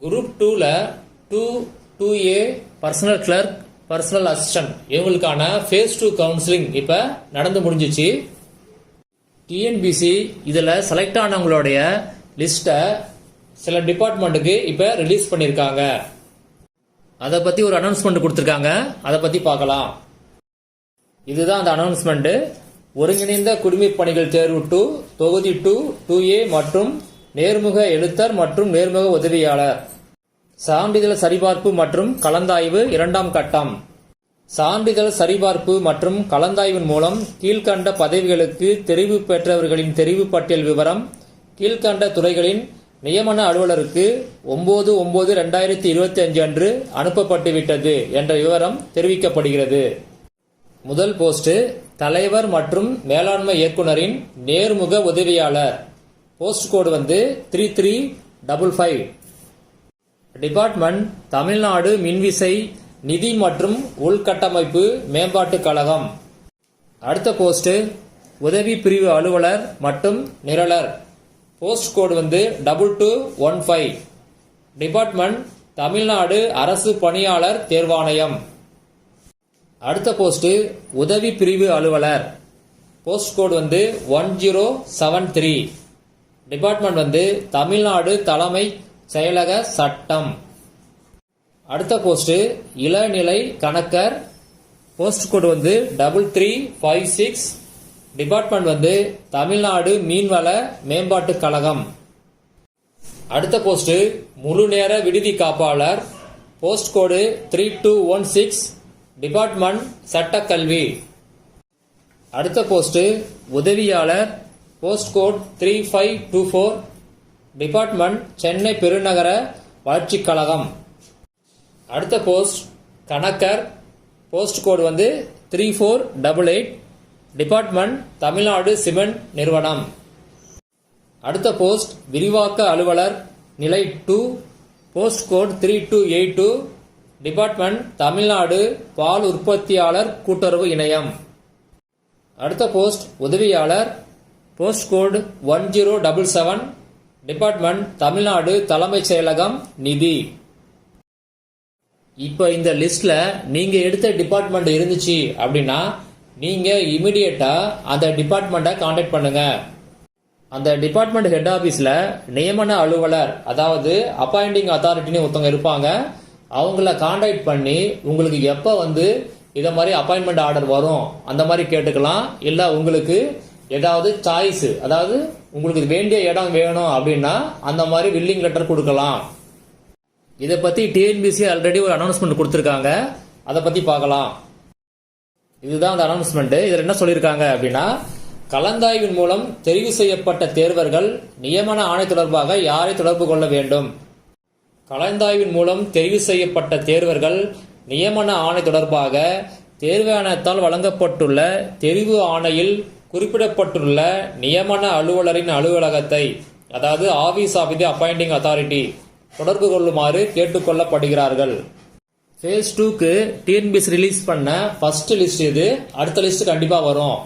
Group 2ல 2A personal clerk, personal assistant இவங்களுக்கான phase 2 counselling இப்போ நடந்து முடிஞ்சிச்சு. டிஎன்பிசி இதில் செலக்ட் ஆனவங்களுடைய லிஸ்ட்டை சில டிபார்ட்மெண்ட்டுக்கு இப்போ ரிலீஸ் பண்ணியிருக்காங்க. அதை பற்றி ஒரு அனௌன்ஸ்மெண்ட் கொடுத்துருக்காங்க. அதை பற்றி பார்க்கலாம். இதுதான் அந்த அனௌன்ஸ்மெண்ட்டு. ஒருங்கிணைந்த குடிமைப் பணிகள் தேர்வு 2 தொகுதி 2A மற்றும் நேர்முக எழுத்தர் மற்றும் நேர்முக உதவியாளர். சான்றிதழ் சரிபார்ப்பு மற்றும் கலந்தாய்வு 2ஆம் கட்டம். சான்றிதழ் சரிபார்ப்பு மற்றும் கலந்தாய்வின் மூலம் கீழ்கண்ட பதவிகளுக்கு தெரிவு பெற்றவர்களின் தெரிவு பட்டியல் விவரம் கீழ்கண்ட துறைகளின் நியமன அலுவலருக்கு 9/9/2025 அன்று அனுப்பப்பட்டுவிட்டது என்ற விவரம் தெரிவிக்கப்படுகிறது. முதல் போஸ்ட் தலைவர் மற்றும் மேலாண்மை இயக்குனரின் நேர்முக உதவியாளர். போஸ்ட் கோடு 3355. டிபார்ட்மெண்ட் தமிழ்நாடு மின்விசை நிதி மற்றும் உள்கட்டமைப்பு மேம்பாட்டுக் கழகம். அடுத்த போஸ்ட் உதவி பிரிவு அலுவலர் மற்றும் நிரலர். Post code 2215. டிபார்ட்மெண்ட் தமிழ்நாடு அரசு பணியாளர் தேர்வாணையம். அடுத்த போஸ்ட் உதவி பிரிவு அலுவலர். போஸ்ட் கோடு 1073. டிபார்ட்மெண்ட் தமிழ்நாடு தலைமை செயலக சட்டம். அடுத்த போஸ்ட் இளநிலை கணக்கர். Post code 3356. டிபார்ட்மெண்ட் தமிழ்நாடு மீன்வள மேம்பாட்டுக் கழகம். அடுத்த போஸ்ட் முழு நேர விடுதி காப்பாளர். Post code 3216. டிபார்ட்மெண்ட் சட்டக்கல்வி. அடுத்த போஸ்ட் உதவியாளர். Post code 3524. டிபார்ட்மெண்ட் சென்னை பெருநகர வளர்ச்சிக் கழகம். அடுத்த போஸ்ட் கணக்கர். Post code 3488. Department Tamil Nadu cement நிறுவனம். அடுத்த போஸ்ட் விரிவாக்க அலுவலர் நிலை 2. Post code 3282. டிபார்ட்மெண்ட் தமிழ்நாடு பால் உற்பத்தியாளர் கூட்டுறவு இணையம். அடுத்த போஸ்ட் உதவியாளர். Post code 1077. டிபார்ட்மெண்ட் தமிழ்நாடு தலைமைச் செயலகம் நிதி. இப்போ இந்த லிஸ்ட்ல நீங்க எடுத்த டிபார்ட்மெண்ட் இருந்துச்சு அப்படின்னா நீங்க இமிடியேட்டா அந்த டிபார்ட்மெண்ட்டை கான்டாக்ட் பண்ணுங்க. அந்த டிபார்ட்மெண்ட் ஹெட் ஆபீஸ்ல நியமன அலுவலர் அதாவது அப்பாயிண்டிங் அத்தாரிட்டின்னு ஒருத்தவங்க இருப்பாங்க. அவங்கள கான்டாக்ட் பண்ணி உங்களுக்கு எப்போ இதை மாதிரி அப்பாயின்மெண்ட் ஆர்டர் வரும் அந்த மாதிரி கேட்டுக்கலாம். இல்லை உங்களுக்கு ஏதாவது சாய்ஸ் அதாவது உங்களுக்கு வேண்டிய இடம் வேணும் அப்படின்னா அந்த மாதிரி வில்லிங் லெட்டர் கொடுக்கலாம். இதை பற்றி டிஎன்பிசி ஆல்ரெடி ஒரு அனௌன்ஸ்மெண்ட் கொடுத்துருக்காங்க. அதை பற்றி பார்க்கலாம். இதுதான் அந்த அனௌன்ஸ்மெண்ட். இதில் என்ன சொல்லியிருக்காங்க அப்படின்னா கலந்தாய்வின் மூலம் தெரிவு செய்யப்பட்ட தேர்வர்கள் நியமன ஆணை தொடர்பாக யாரை தொடர்பு கொள்ள வேண்டும். கலந்தாய்வின் மூலம் தெரிவு செய்யப்பட்ட தேர்வர்கள் நியமன ஆணை தொடர்பாக தேர்வாணையத்தால் வழங்கப்பட்டுள்ள தெரிவு ஆணையில் குறிப்பிடப்பட்டுள்ள நியமன அலுவலரின் அலுவலகத்தை அதாவது office of the appointing authority தொடர்பு கொள்ளுமாறு கேட்டுக்கொள்ளப்படுகிறார்கள். ஃபேஸ் 2க்கு டிஎன்பிஎஸ் ரிலீஸ் பண்ண ஃபர்ஸ்ட் லிஸ்ட் இது. அடுத்த லிஸ்ட் கண்டிப்பா வரும்.